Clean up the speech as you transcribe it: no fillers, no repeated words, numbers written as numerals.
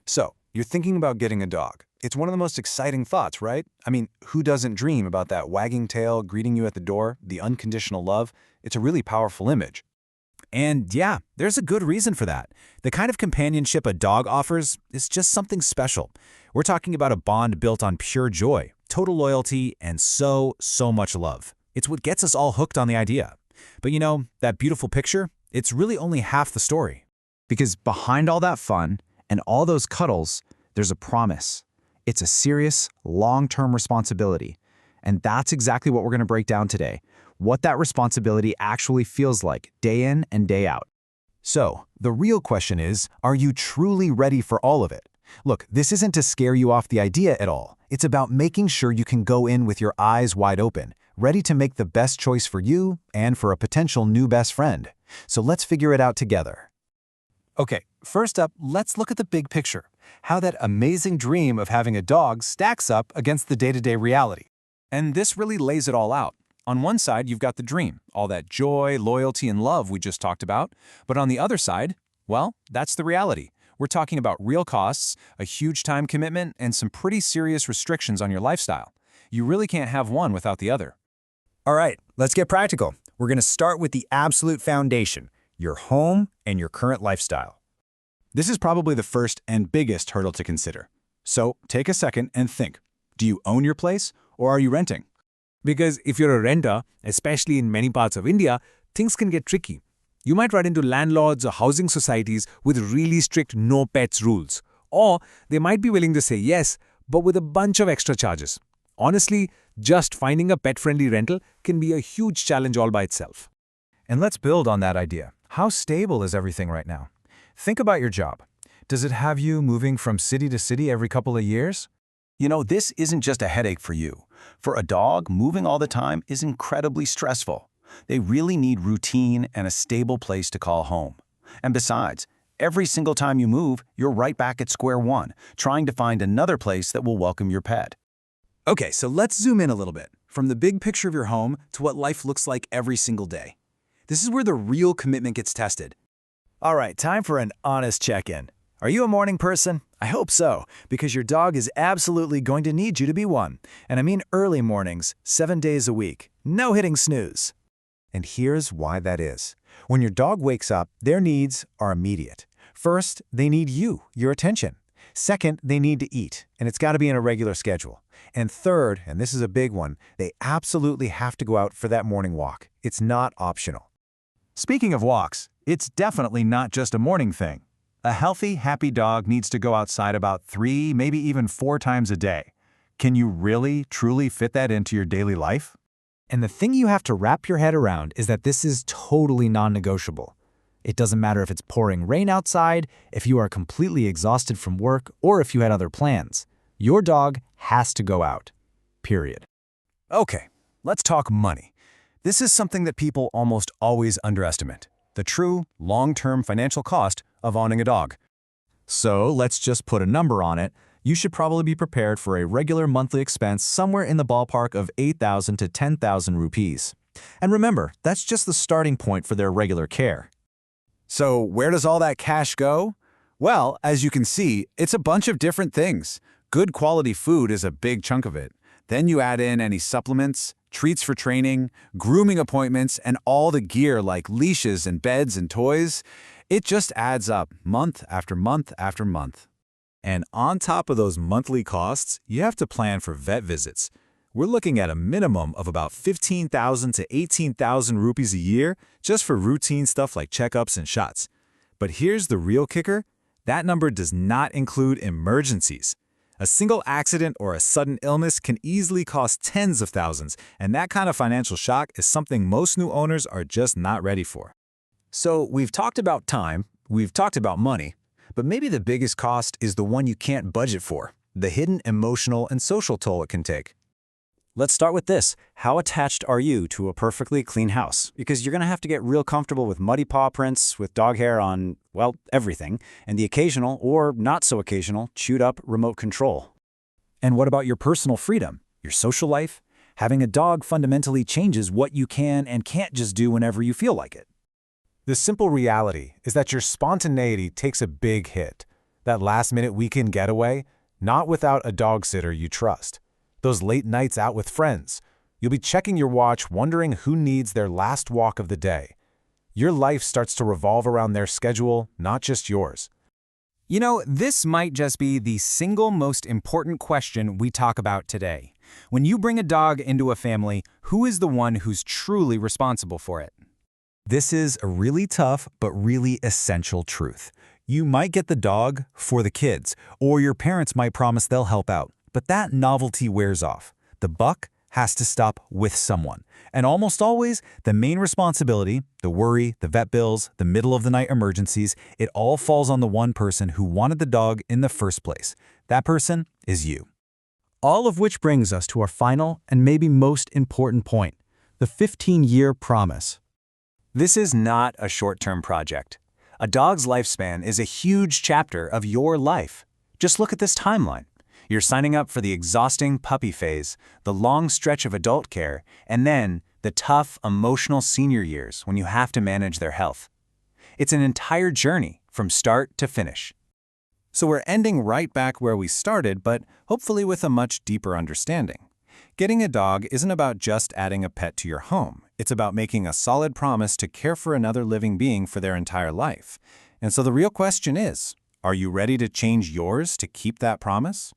So, you're thinking about getting a dog. It's one of the most exciting thoughts, right? I mean, who doesn't dream about that wagging tail greeting you at the door, the unconditional love? It's a really powerful image. And yeah, there's a good reason for that. The kind of companionship a dog offers is just something special. We're talking about a bond built on pure joy, total loyalty, and so much love. It's what gets us all hooked on the idea. But you know, that beautiful picture, it's really only half the story. Because behind all that fun and all those cuddles, there's a promise. It's a serious, long-term responsibility. And that's exactly what we're going to break down today. What that responsibility actually feels like, day in and day out. So, the real question is, are you truly ready for all of it? Look, this isn't to scare you off the idea at all. It's about making sure you can go in with your eyes wide open, ready to make the best choice for you and for a potential new best friend. So let's figure it out together. Okay, first up, let's look at the big picture. How that amazing dream of having a dog stacks up against the day-to-day reality. And this really lays it all out. On one side, you've got the dream, all that joy, loyalty, and love we just talked about. But on the other side, well, that's the reality. We're talking about real costs, a huge time commitment, and some pretty serious restrictions on your lifestyle. You really can't have one without the other. All right, let's get practical. We're going to start with the absolute foundation, your home and your current lifestyle. This is probably the first and biggest hurdle to consider. So take a second and think. Do you own your place or are you renting? Because if you're a renter, especially in many parts of India, things can get tricky. You might run into landlords or housing societies with really strict no pets rules. Or they might be willing to say yes, but with a bunch of extra charges. Honestly, just finding a pet-friendly rental can be a huge challenge all by itself. And let's build on that idea. How stable is everything right now? Think about your job. Does it have you moving from city to city every couple of years? You know, this isn't just a headache for you. For a dog, moving all the time is incredibly stressful. They really need routine and a stable place to call home. And besides, every single time you move, you're right back at square one, trying to find another place that will welcome your pet. Okay, so let's zoom in a little bit, from the big picture of your home to what life looks like every single day. This is where the real commitment gets tested. All right, time for an honest check-in. Are you a morning person? I hope so, because your dog is absolutely going to need you to be one. And I mean early mornings, 7 days a week. No hitting snooze. And here's why that is. When your dog wakes up, their needs are immediate. First, they need you, your attention. Second, they need to eat, and it's got to be in a regular schedule. And third, and this is a big one, they absolutely have to go out for that morning walk. It's not optional. Speaking of walks, it's definitely not just a morning thing. A healthy, happy dog needs to go outside about 3, maybe even 4 times a day. Can you really, truly fit that into your daily life? And the thing you have to wrap your head around is that this is totally non-negotiable. It doesn't matter if it's pouring rain outside, if you are completely exhausted from work, or if you had other plans. Your dog has to go out. Period. Okay, let's talk money. This is something that people almost always underestimate. The true, long-term financial cost of owning a dog. So let's just put a number on it. You should probably be prepared for a regular monthly expense somewhere in the ballpark of 8,000 to 10,000 rupees. And remember, that's just the starting point for their regular care. So where does all that cash go? Well, as you can see, it's a bunch of different things. Good quality food is a big chunk of it. Then you add in any supplements, treats for training, grooming appointments, and all the gear like leashes and beds and toys. It just adds up month after month after month. And on top of those monthly costs, you have to plan for vet visits. We're looking at a minimum of about 15,000 to 18,000 rupees a year just for routine stuff like checkups and shots. But here's the real kicker. That number does not include emergencies. A single accident or a sudden illness can easily cost tens of thousands, and that kind of financial shock is something most new owners are just not ready for. So we've talked about time, we've talked about money, but maybe the biggest cost is the one you can't budget for, the hidden emotional and social toll it can take. Let's start with this. How attached are you to a perfectly clean house? Because you're going to have to get real comfortable with muddy paw prints, with dog hair on, well, everything, and the occasional, or not so occasional, chewed up remote control. And what about your personal freedom, your social life? Having a dog fundamentally changes what you can and can't just do whenever you feel like it. The simple reality is that your spontaneity takes a big hit. That last-minute weekend getaway, not without a dog sitter you trust. Those late nights out with friends. You'll be checking your watch, wondering who needs their last walk of the day. Your life starts to revolve around their schedule, not just yours. You know, this might just be the single most important question we talk about today. When you bring a dog into a family, who is the one who's truly responsible for it? This is a really tough but really essential truth. You might get the dog for the kids, or your parents might promise they'll help out, but that novelty wears off. The buck has to stop with someone. And almost always, the main responsibility, the worry, the vet bills, the middle-of-the-night emergencies, it all falls on the one person who wanted the dog in the first place. That person is you. All of which brings us to our final and maybe most important point, the 15-year promise. This is not a short-term project. A dog's lifespan is a huge chapter of your life. Just look at this timeline. You're signing up for the exhausting puppy phase, the long stretch of adult care, and then the tough, emotional senior years when you have to manage their health. It's an entire journey from start to finish. So we're ending right back where we started, but hopefully with a much deeper understanding. Getting a dog isn't about just adding a pet to your home. It's about making a solid promise to care for another living being for their entire life. And so the real question is, are you ready to change yours to keep that promise?